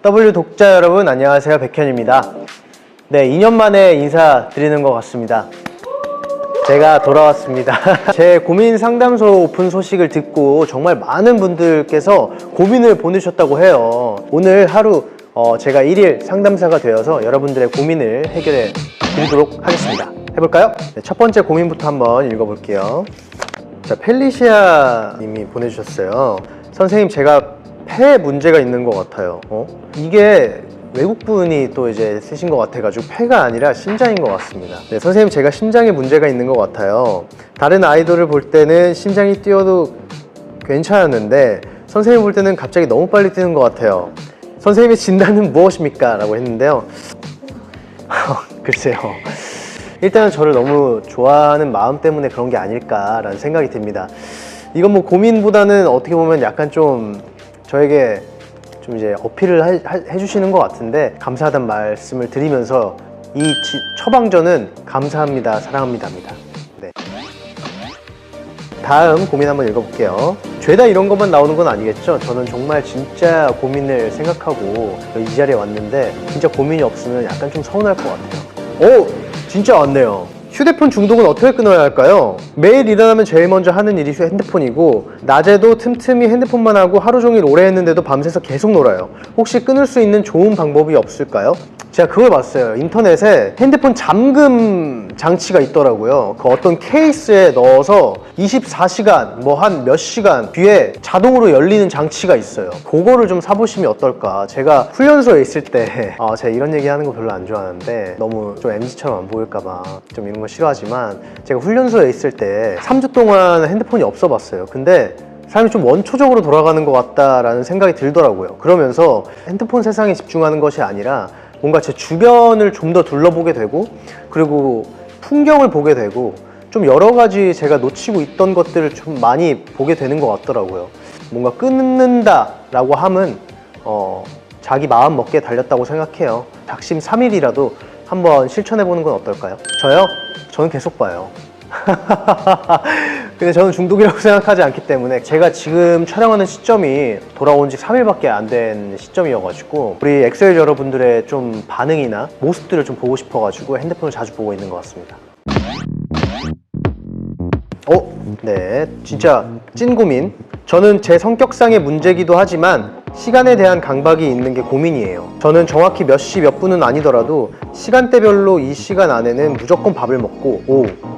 W 독자 여러분 안녕하세요, 백현입니다. 네, 2년 만에 인사드리는 것 같습니다. 제가 돌아왔습니다. 제 고민 상담소 오픈 소식을 듣고 정말 많은 분들께서 고민을 보내주셨다고 해요. 오늘 하루 제가 1일 상담사가 되어서 여러분들의 고민을 해결해 드리도록 하겠습니다. 해볼까요? 네, 첫 번째 고민부터 한번 읽어볼게요. 자, 펠리시아 님이 보내주셨어요. 선생님, 제가 폐에 문제가 있는 것 같아요. 이게 외국분이 또 이제 쓰신 것 같아가지고 폐가 아니라 심장인 것 같습니다. 네, 선생님, 제가 심장에 문제가 있는 것 같아요. 다른 아이돌을 볼 때는 심장이 뛰어도 괜찮았는데 선생님 볼 때는 갑자기 너무 빨리 뛰는 것 같아요. 선생님의 진단은 무엇입니까? 라고 했는데요. 글쎄요, 일단은 저를 너무 좋아하는 마음 때문에 그런 게 아닐까라는 생각이 듭니다. 이건 뭐 고민보다는 어떻게 보면 약간 좀 저에게 좀 이제 어필을 해주시는 것 같은데, 감사하다는 말씀을 드리면서 이 처방전은 감사합니다, 사랑합니다입니다. 네. 다음 고민 한번 읽어볼게요. 죄다 이런 것만 나오는 건 아니겠죠? 저는 정말 진짜 고민을 생각하고 이 자리에 왔는데 진짜 고민이 없으면 약간 좀 서운할 것 같아요. 진짜 왔네요. 휴대폰 중독은 어떻게 끊어야 할까요? 매일 일어나면 제일 먼저 하는 일이 핸드폰이고, 낮에도 틈틈이 핸드폰만 하고 하루 종일 오래 했는데도 밤새서 계속 놀아요. 혹시 끊을 수 있는 좋은 방법이 없을까요? 제가 그걸 봤어요. 인터넷에 핸드폰 잠금 장치가 있더라고요. 그 어떤 케이스에 넣어서 24시간 뭐 한 몇 시간 뒤에 자동으로 열리는 장치가 있어요. 그거를 좀 사보시면 어떨까. 제가 훈련소에 있을 때 제가 이런 얘기 하는 거 별로 안 좋아하는데 너무 좀 MZ처럼 안 보일까봐 좀 이런 거 싫어하지만, 제가 훈련소에 있을 때 3주 동안 핸드폰이 없어 봤어요. 근데 삶이 좀 원초적으로 돌아가는 것 같다라는 생각이 들더라고요. 그러면서 핸드폰 세상에 집중하는 것이 아니라 뭔가 제 주변을 좀 더 둘러보게 되고, 그리고 풍경을 보게 되고, 좀 여러 가지 제가 놓치고 있던 것들을 좀 많이 보게 되는 것 같더라고요. 뭔가 끊는다라고 함은 자기 마음 먹기에 달렸다고 생각해요. 작심 3일이라도 한번 실천해보는 건 어떨까요? 저요? 저는 계속 봐요. 근데 저는 중독이라고 생각하지 않기 때문에, 제가 지금 촬영하는 시점이 돌아온 지 3일밖에 안 된 시점이어가지고 우리 엑소엘 여러분들의 좀 반응이나 모습들을 좀 보고 싶어가지고 핸드폰을 자주 보고 있는 것 같습니다. 네, 진짜 찐 고민. 저는 제 성격상의 문제기도 하지만 시간에 대한 강박이 있는 게 고민이에요. 저는 정확히 몇 시 몇 분은 아니더라도 시간대별로 이 시간 안에는 무조건 밥을 먹고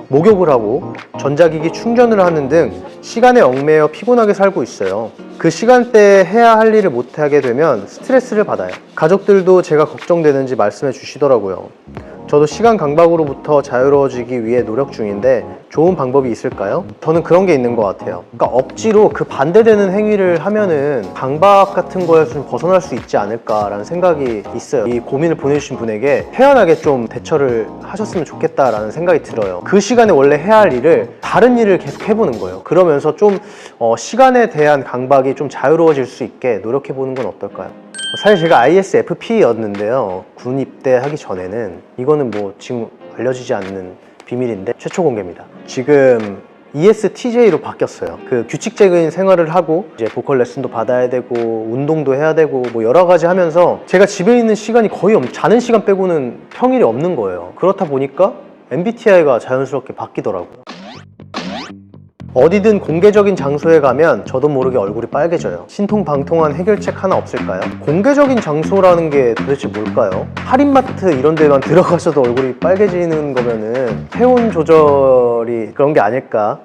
목욕을 하고 전자기기 충전을 하는 등 시간에 얽매여 피곤하게 살고 있어요. 그 시간대에 해야 할 일을 못하게 되면 스트레스를 받아요. 가족들도 제가 걱정되는지 말씀해 주시더라고요. 저도 시간 강박으로부터 자유로워지기 위해 노력 중인데 좋은 방법이 있을까요? 저는 그런 게 있는 것 같아요. 그러니까 억지로 그 반대되는 행위를 하면은 강박 같은 거에서 좀 벗어날 수 있지 않을까라는 생각이 있어요. 이 고민을 보내주신 분에게 태연하게 좀 대처를 하셨으면 좋겠다라는 생각이 들어요. 그 시간에 원래 해야 할 일을 다른 일을 계속 해보는 거예요. 그러면서 좀 시간에 대한 강박이 좀 자유로워질 수 있게 노력해보는 건 어떨까요? 사실 제가 ISFP였는데요. 군 입대하기 전에는, 이거는 뭐 지금 알려지지 않는 비밀인데 최초 공개입니다. 지금 ESTJ로 바뀌었어요. 그 규칙적인 생활을 하고 이제 보컬 레슨도 받아야 되고 운동도 해야 되고 뭐 여러 가지 하면서 제가 집에 있는 시간이 거의 자는 시간 빼고는 평일이 없는 거예요. 그렇다 보니까 MBTI가 자연스럽게 바뀌더라고요. 어디든 공개적인 장소에 가면 저도 모르게 얼굴이 빨개져요. 신통방통한 해결책 하나 없을까요? 공개적인 장소라는 게 도대체 뭘까요? 할인마트 이런 데만 들어가셔도 얼굴이 빨개지는 거면은 체온 조절이 그런 게 아닐까?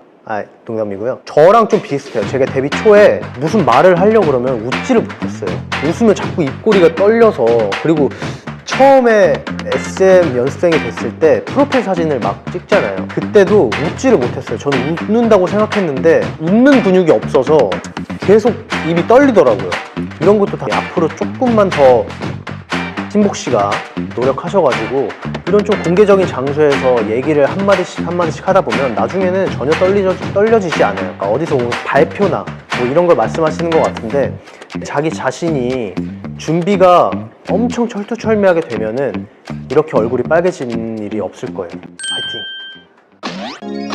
농담이고요. 저랑 좀 비슷해요. 제가 데뷔 초에 무슨 말을 하려고 그러면 웃지를 못했어요. 웃으면 자꾸 입꼬리가 떨려서. 그리고 처음에 SM 연습생이 됐을 때 프로필 사진을 막 찍잖아요. 그때도 웃지를 못했어요. 저는 웃는다고 생각했는데 웃는 근육이 없어서 계속 입이 떨리더라고요. 이런 것도 다 앞으로 조금만 더 신복 씨가 노력하셔가지고 이런 좀 공개적인 장소에서 얘기를 한마디씩 하다 보면 나중에는 전혀 떨려지지 않아요. 그러니까 어디서 오는 발표나 뭐 이런 걸 말씀하시는 것 같은데, 자기 자신이 준비가 엄청 철두철미하게 되면은 이렇게 얼굴이 빨개지는 일이 없을 거예요. 파이팅!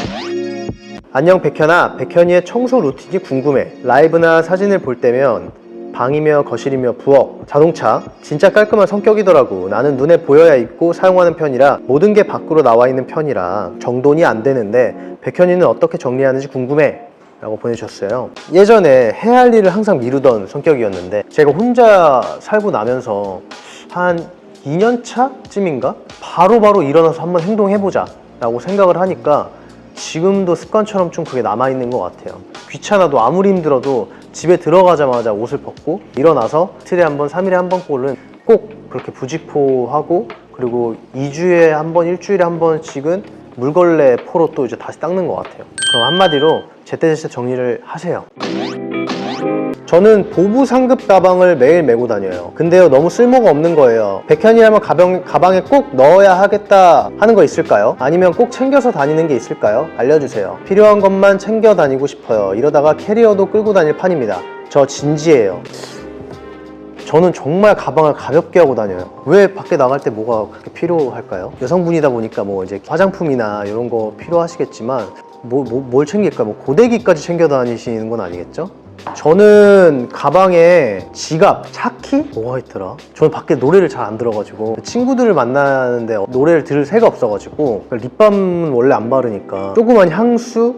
안녕 백현아, 백현이의 청소 루틴이 궁금해. 라이브나 사진을 볼 때면 방이며 거실이며 부엌, 자동차 진짜 깔끔한 성격이더라고. 나는 눈에 보여야 입고 사용하는 편이라 모든 게 밖으로 나와 있는 편이라 정돈이 안 되는데 백현이는 어떻게 정리하는지 궁금해 라고 보내주셨어요. 예전에 해야 할 일을 항상 미루던 성격이었는데 제가 혼자 살고 나면서 한 2년 차쯤인가? 바로바로 일어나서 한번 행동해보자 라고 생각을 하니까 지금도 습관처럼 좀 그게 남아있는 것 같아요. 귀찮아도 아무리 힘들어도 집에 들어가자마자 옷을 벗고 일어나서 이틀에 한 번, 3일에 한 번 꼴은 꼭 그렇게 부직포하고, 그리고 2주에 한 번, 일주일에 한 번씩은 물걸레 포로 또 이제 다시 닦는 것 같아요. 그럼 한마디로 제때제때 정리를 하세요. 저는 보부 상급 가방을 매일 메고 다녀요. 근데요, 너무 쓸모가 없는 거예요. 백현이라면 가방에 꼭 넣어야 하겠다 하는 거 있을까요? 아니면 꼭 챙겨서 다니는 게 있을까요? 알려주세요. 필요한 것만 챙겨 다니고 싶어요. 이러다가 캐리어도 끌고 다닐 판입니다. 저 진지해요. 저는 정말 가방을 가볍게 하고 다녀요. 왜 밖에 나갈 때 뭐가 그렇게 필요할까요? 여성분이다 보니까 뭐 이제 화장품이나 이런 거 필요하시겠지만 뭘 챙길까요? 뭐 고데기까지 챙겨 다니시는 건 아니겠죠? 저는 가방에 지갑, 차키? 뭐가 있더라? 저는 밖에 노래를 잘 안 들어가지고 친구들을 만나는데 노래를 들을 새가 없어가지고 립밤은 원래 안 바르니까 조그만 향수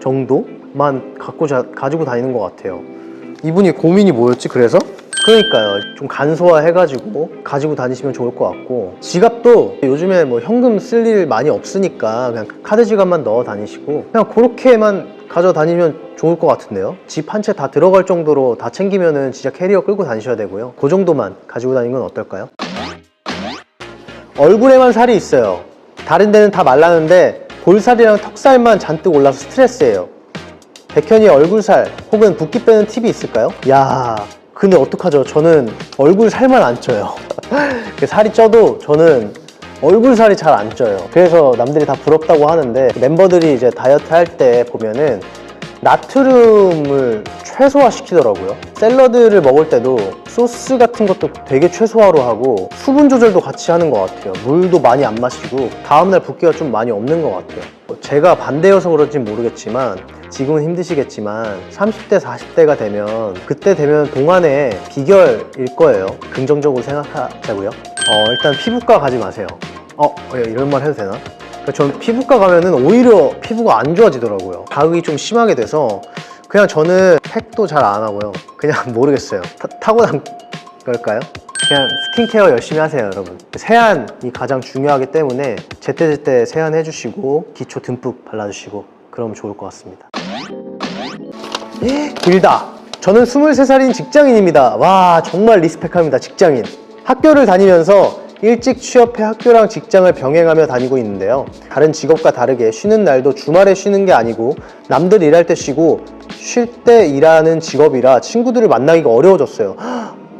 정도만 가지고 다니는 것 같아요. 이분이 고민이 뭐였지 그래서? 그러니까요, 좀 간소화해가지고 가지고 다니시면 좋을 것 같고, 지갑도 요즘에 뭐 현금 쓸 일 많이 없으니까 그냥 카드 지갑만 넣어 다니시고 그냥 그렇게만 가져 다니면 좋을 것 같은데요. 집 한 채 다 들어갈 정도로 다 챙기면은 진짜 캐리어 끌고 다니셔야 되고요. 그 정도만 가지고 다니는 건 어떨까요? 얼굴에만 살이 있어요. 다른 데는 다 말랐는데 볼살이랑 턱살만 잔뜩 올라서 스트레스예요. 백현이의 얼굴살 혹은 붓기 빼는 팁이 있을까요? 야, 근데 어떡하죠? 저는 얼굴 살만 안 쪄요. 살이 쪄도 저는 얼굴 살이 잘 안 쪄요. 그래서 남들이 다 부럽다고 하는데, 멤버들이 이제 다이어트 할 때 보면은 나트륨을 최소화 시키더라고요. 샐러드를 먹을 때도 소스 같은 것도 되게 최소화로 하고 수분 조절도 같이 하는 것 같아요. 물도 많이 안 마시고 다음날 붓기가 좀 많이 없는 것 같아요. 제가 반대여서 그런지 모르겠지만 지금은 힘드시겠지만 30대, 40대가 되면 그때 되면 동안의 비결일 거예요. 긍정적으로 생각하자고요. 일단 피부과 가지 마세요. 이런 말 해도 되나? 전 피부과 가면은 오히려 피부가 안 좋아지더라고요. 자극이 좀 심하게 돼서 그냥 저는 팩도 잘 안 하고요. 그냥 모르겠어요. 타고난 걸까요? 그냥 스킨케어 열심히 하세요, 여러분. 세안이 가장 중요하기 때문에 제때제때 세안해 주시고 기초 듬뿍 발라주시고 그러면 좋을 것 같습니다. 길다. 저는 23살인 직장인입니다. 와, 정말 리스펙합니다. 직장인. 학교를 다니면서 일찍 취업해 학교랑 직장을 병행하며 다니고 있는데요. 다른 직업과 다르게 쉬는 날도 주말에 쉬는 게 아니고 남들 일할 때 쉬고 쉴 때 일하는 직업이라 친구들을 만나기가 어려워졌어요.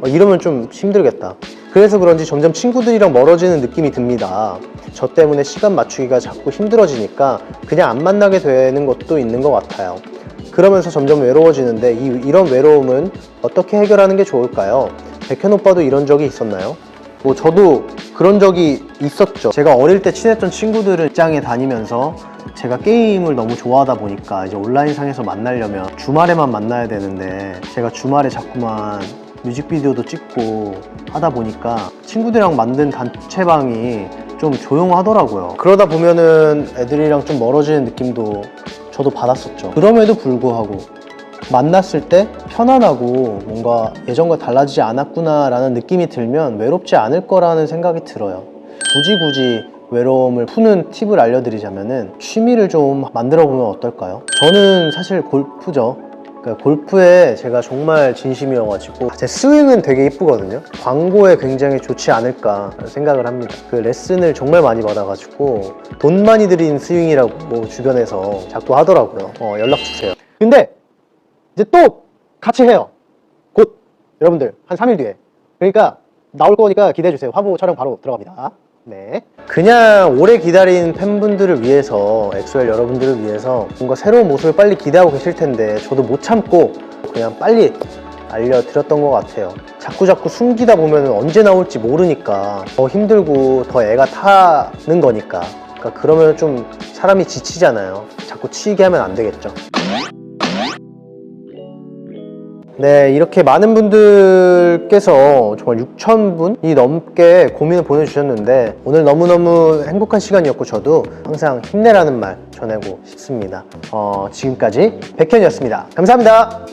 이러면 좀 힘들겠다. 그래서 그런지 점점 친구들이랑 멀어지는 느낌이 듭니다. 저 때문에 시간 맞추기가 자꾸 힘들어지니까 그냥 안 만나게 되는 것도 있는 것 같아요. 그러면서 점점 외로워지는데 이런 외로움은 어떻게 해결하는 게 좋을까요? 백현 오빠도 이런 적이 있었나요? 저도 그런 적이 있었죠. 제가 어릴 때 친했던 친구들은 직장에 다니면서 제가 게임을 너무 좋아하다 보니까 이제 온라인상에서 만나려면 주말에만 만나야 되는데 제가 주말에 자꾸만 뮤직비디오도 찍고 하다 보니까 친구들이랑 만든 단체방이 좀 조용하더라고요. 그러다 보면은 애들이랑 좀 멀어지는 느낌도 저도 받았었죠. 그럼에도 불구하고 만났을 때 편안하고 뭔가 예전과 달라지지 않았구나 라는 느낌이 들면 외롭지 않을 거라는 생각이 들어요. 굳이 외로움을 푸는 팁을 알려드리자면은 취미를 좀 만들어 보면 어떨까요? 저는 사실 골프죠. 그러니까 골프에 제가 정말 진심이어가지고 제 스윙은 되게 이쁘거든요. 광고에 굉장히 좋지 않을까 생각을 합니다. 그 레슨을 정말 많이 받아가지고 돈 많이 들인 스윙이라고 주변에서 자꾸 하더라고요. 연락 주세요. 근데 이제 또 같이 해요. 곧 여러분들 한 3일 뒤에. 그러니까 나올 거니까 기대해주세요. 화보 촬영 바로 들어갑니다. 네. 그냥 오래 기다린 팬분들을 위해서, 엑소엘 여러분들을 위해서 뭔가 새로운 모습을 빨리 기대하고 계실 텐데 저도 못 참고 그냥 빨리 알려드렸던 것 같아요. 자꾸 숨기다 보면 언제 나올지 모르니까 더 힘들고 더 애가 타는 거니까. 그러니까 그러면 좀 사람이 지치잖아요. 자꾸 치이게 하면 안 되겠죠. 네, 이렇게 많은 분들께서 정말 6,000분이 넘게 고민을 보내주셨는데 오늘 너무너무 행복한 시간이었고 저도 항상 힘내라는 말 전하고 싶습니다. 지금까지 백현이었습니다. 감사합니다.